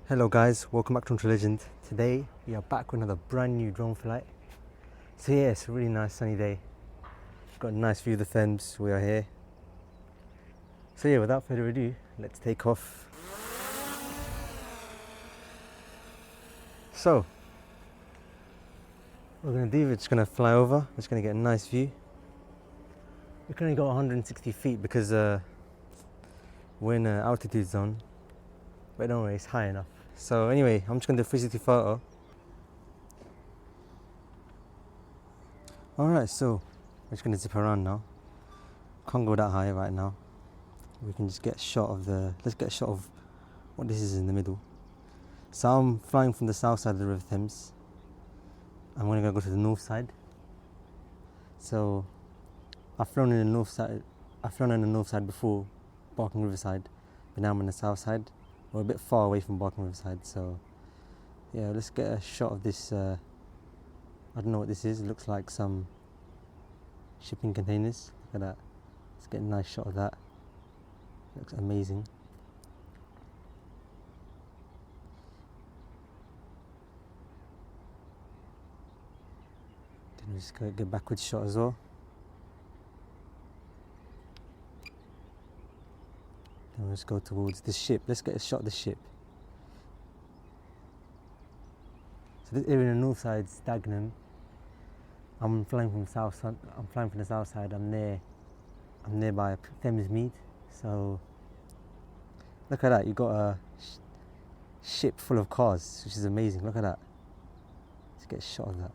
Hello guys, welcome back to Unto Legend. Today we are back with another brand new drone flight. So yeah, it's a really nice sunny day. Got a nice view of the Thames, we are here. So yeah, without further ado, let's take off. So, what we're going to do, we're just going to fly over, we're just going to get a nice view. We can only go 160 feet because we're in an altitude zone, but don't worry, it's high enough. So anyway, I'm just going to do a 360 photo. Alright, so we're just going to zip around now. Can't go that high right now. We can just get a shot of let's get a shot of what this is in the middle. So I'm flying from the south side of the River Thames. I'm going to go to the north side. So I've flown in the north side before, Barking Riverside, but now I'm on the south side. We're a bit far away from Barking Riverside, so yeah, let's get a shot of this. I don't know what this is. It looks like some shipping containers. Look at that. Let's get a nice shot of that. Looks amazing. Then we just get a backwards shot as well. Then let's go towards the ship. Let's get a shot of the ship. So this area on the north side is Dagenham. I'm flying from the south side. I'm nearby Thamesmead. So look at that. You got a ship full of cars, which is amazing. Look at that. Let's get a shot of that.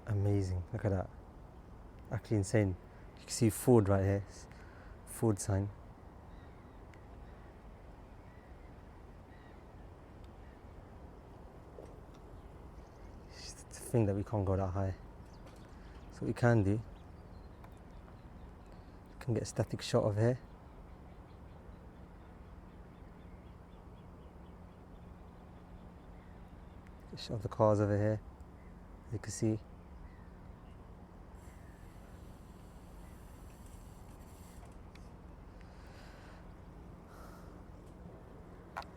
Amazing. Look at that. Actually insane. You can see Ford right here. Ford sign. It's the thing that we can't go that high. So what we can do, we can get a static shot of here. Get a shot of the cars over here. As you can see.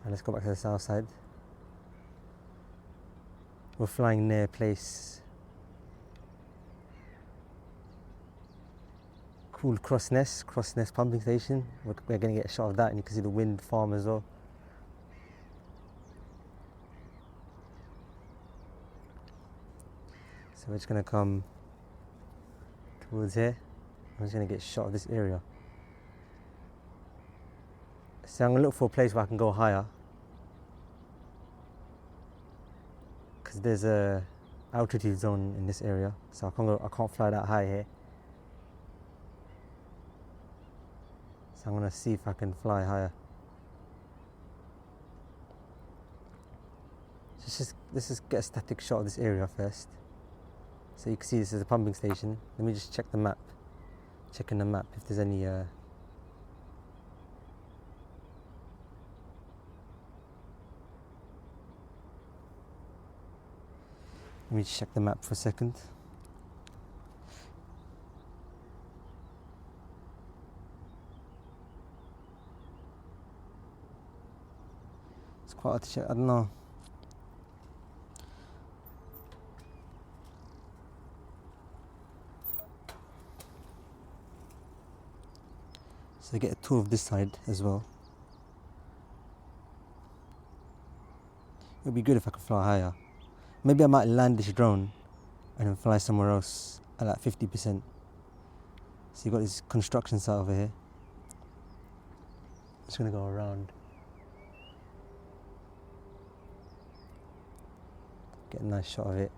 And let's go back to the south side. We're flying near a place called Crossness pumping station. We're going to get a shot of that, and you can see the wind farm as well. So we're just going to come towards here. I'm just going to get a shot of this area. So I'm going to look for a place where I can go higher, because there's a altitude zone in this area, so I can't fly that high here. So I'm going to see if I can fly higher. Let's just get a static shot of this area first. So you can see this is a pumping station. Let me just check the map. Checking the map if there's any let me check the map for a second. It's quite hard to check, I don't know. So get a tour of this side as well. It would be good if I could fly higher. Maybe I might land this drone and then fly somewhere else at like 50%. So you've got this construction site over here. Just gonna go around. Get a nice shot of it.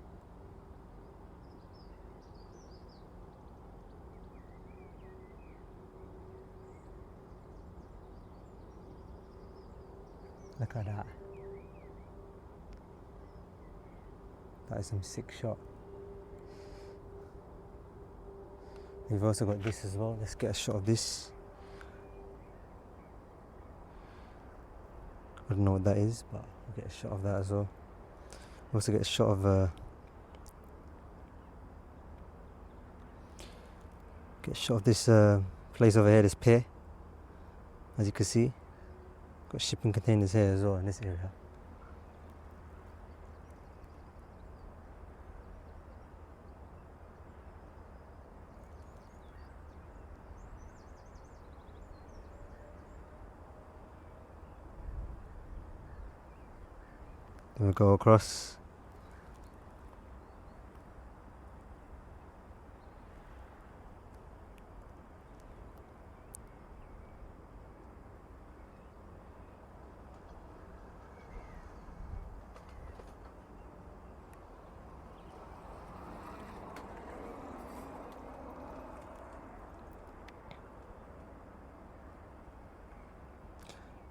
Look at that. That is some sick shot. We've also got this as well. Let's get a shot of this. I don't know what that is, but we'll get a shot of that as well. Also get a shot of this place over here, this pier. As you can see, got shipping containers here as well in this area. Then we go across.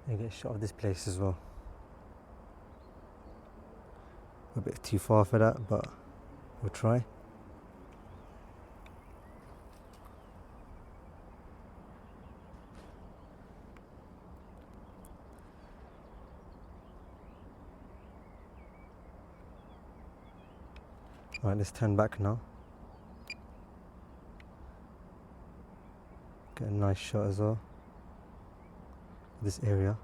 And get a shot of this place as well. A bit too far for that, but we'll try. Alright, let's turn back now. Get a nice shot as well. This area.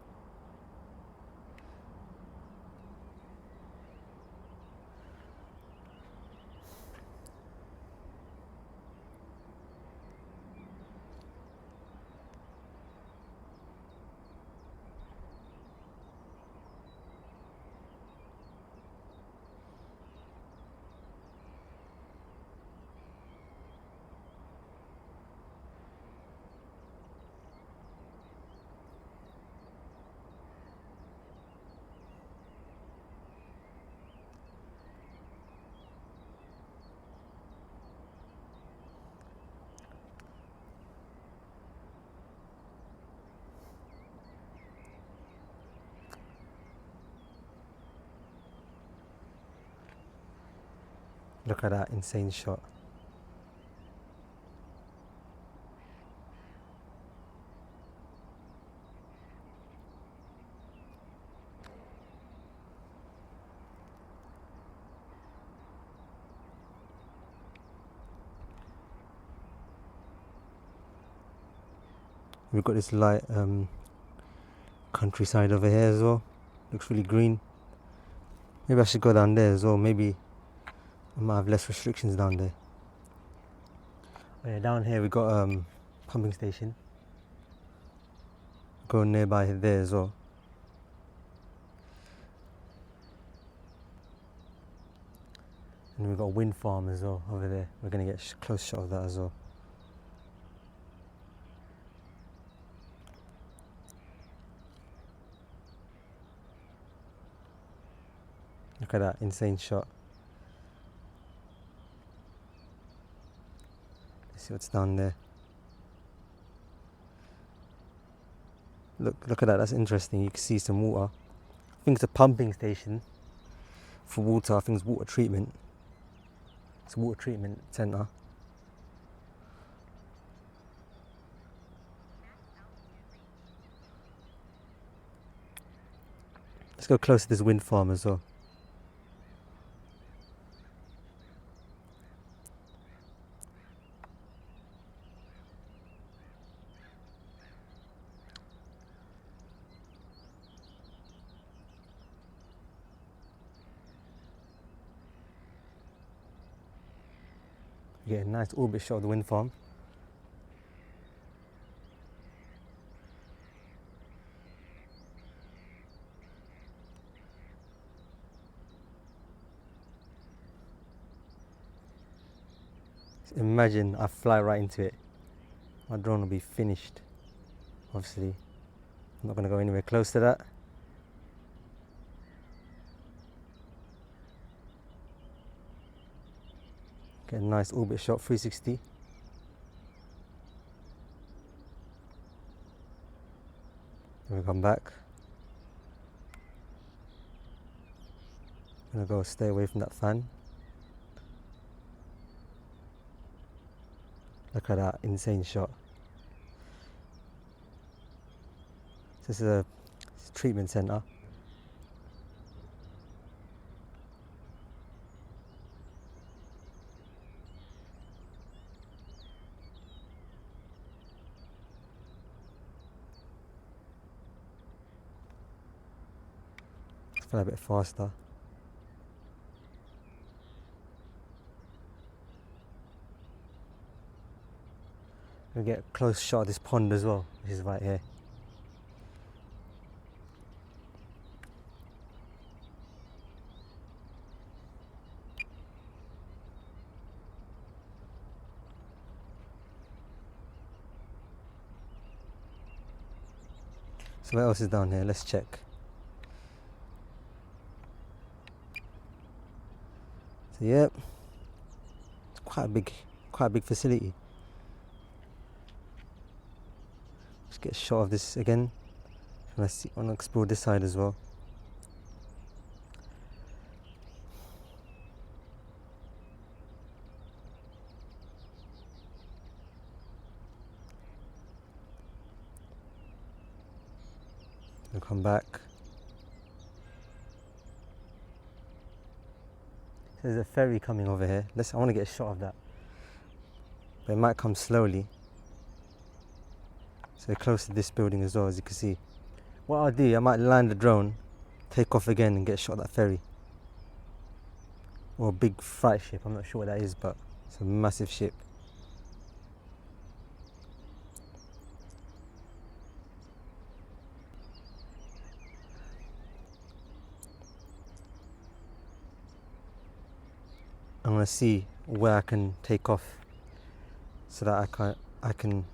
Look at that insane shot. We've got this light countryside over here as well. Looks really green. Maybe I should go down there as well. Maybe I might have less restrictions down there. Oh yeah, down here we got pumping station. Go nearby there as well. And we've got a wind farm as well over there. We're going to get a close shot of that as well. Look at that insane shot. Let's see what's down there. Look at that, that's interesting. You can see some water. I think it's a pumping station for water. I think it's water treatment. It's a water treatment centre. Let's go close to this wind farm as well. You get a nice orbit shot of the wind farm. Imagine I fly right into it. My drone will be finished. Obviously, I'm not going to go anywhere close to that. Get a nice orbit shot, 360. Then we come back. I'm going to go stay away from that fan. Look at that insane shot. This is a treatment centre. Fly a bit faster. We get a close shot of this pond as well, which is right here. So what else is down here? Let's check. So yep, it's quite a big facility. Let's get a shot of this again. I want to explore this side as well. We'll come back. There's a ferry coming over here. I want to get a shot of that. But it might come slowly. So we're close to this building as well, as you can see. What I'll do, I might land the drone, take off again and get a shot of that ferry. Or a big freight ship, I'm not sure what that is, but it's a massive ship. I'm going to see where I can take off so that I can.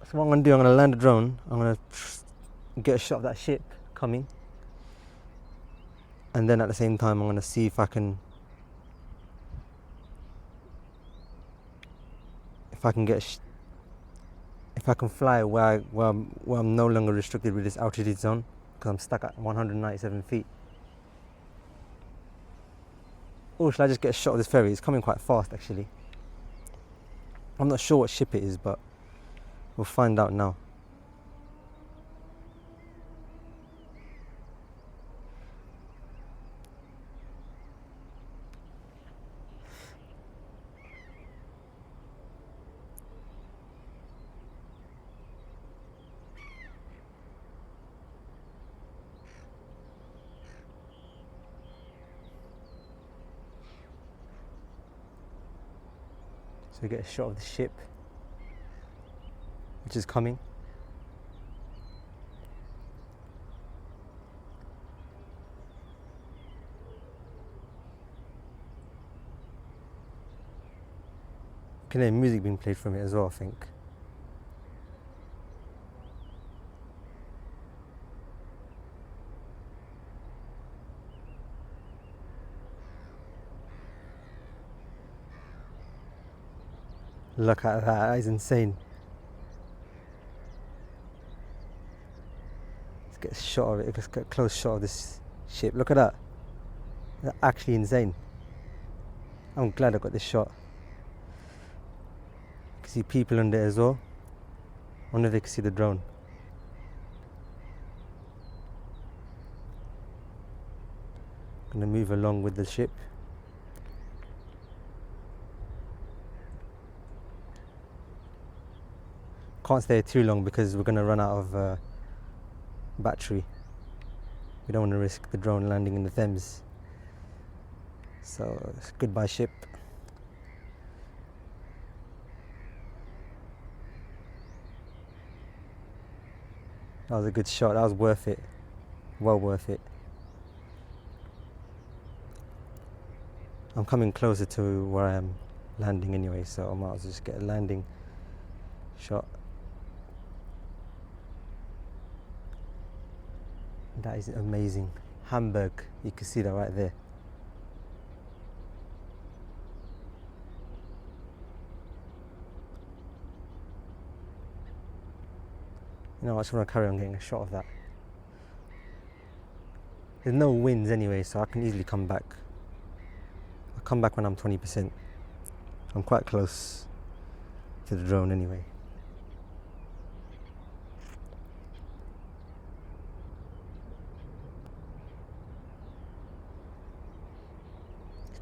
So what I'm going to do, I'm going to land the drone, I'm going to get a shot of that ship coming, and then at the same time I'm going to see if I can fly where I'm no longer restricted with this altitude zone, because I'm stuck at 197 feet. Or should I just get a shot of this ferry? It's coming quite fast actually. I'm not sure what ship it is, but we'll find out now. So we get a shot of the ship, which is coming. You can hear music being played from it as well, I think. Look at that, that is insane. Let's get a shot of it, let's get a close shot of this ship. Look at that. That's actually insane. I'm glad I got this shot. You can see people on there as well. I wonder if they can see the drone. I'm gonna move along with the ship. Can't stay too long because we're going to run out of battery. We don't want to risk the drone landing in the Thames. So goodbye ship. That was a good shot, that was worth it. Well worth it. I'm coming closer to where I am landing anyway, so I might as well just get a landing shot. That is amazing. Hamburg, you can see that right there. You know, I just want to carry on getting a shot of that. There's no winds anyway, so I can easily come back. I'll come back when I'm 20%. I'm quite close to the drone anyway.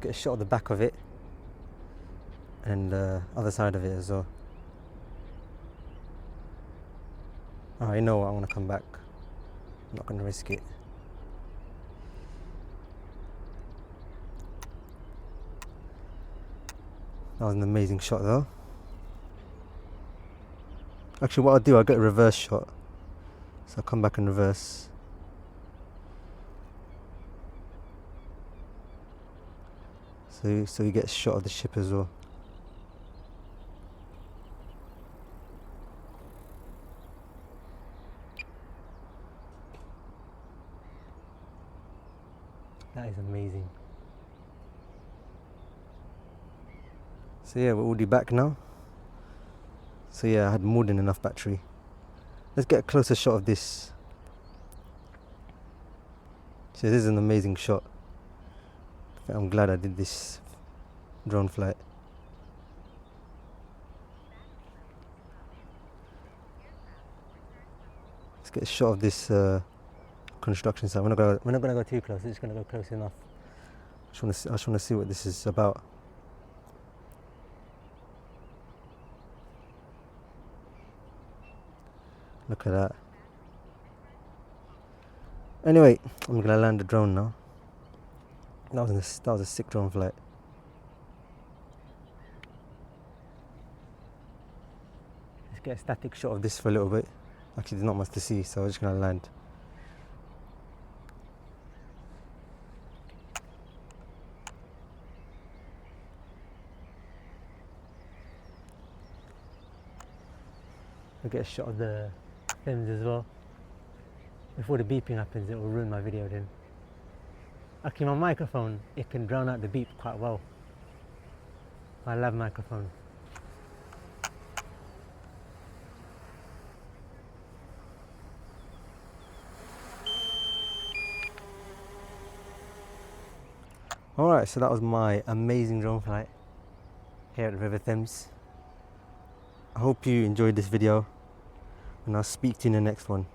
Let's get a shot of the back of it and the other side of it as well. I know what, I want to come back. I'm not going to risk it. That was an amazing shot though. Actually, what I'll do, I'll get a reverse shot. So I'll come back and reverse. So you get a shot of the ship as well. That is amazing. So yeah, we're already back now. So yeah, I had more than enough battery. Let's get a closer shot of this. So this is an amazing shot. I'm glad I did this drone flight. Let's get a shot of this construction site. We're not gonna go too close. We're just gonna go close enough. I just wanna see what this is about. Look at that. Anyway, I'm gonna land the drone now. That was a sick drone flight. Let's get a static shot of this for a little bit. Actually, there's not much to see, so I'm just gonna land. I'll get a shot of the Thames as well. Before the beeping happens, it will ruin my video then. Actually, my microphone, it can drown out the beep quite well. I love microphone. Alright, so that was my amazing drone flight here at the River Thames. I hope you enjoyed this video, and I'll speak to you in the next one.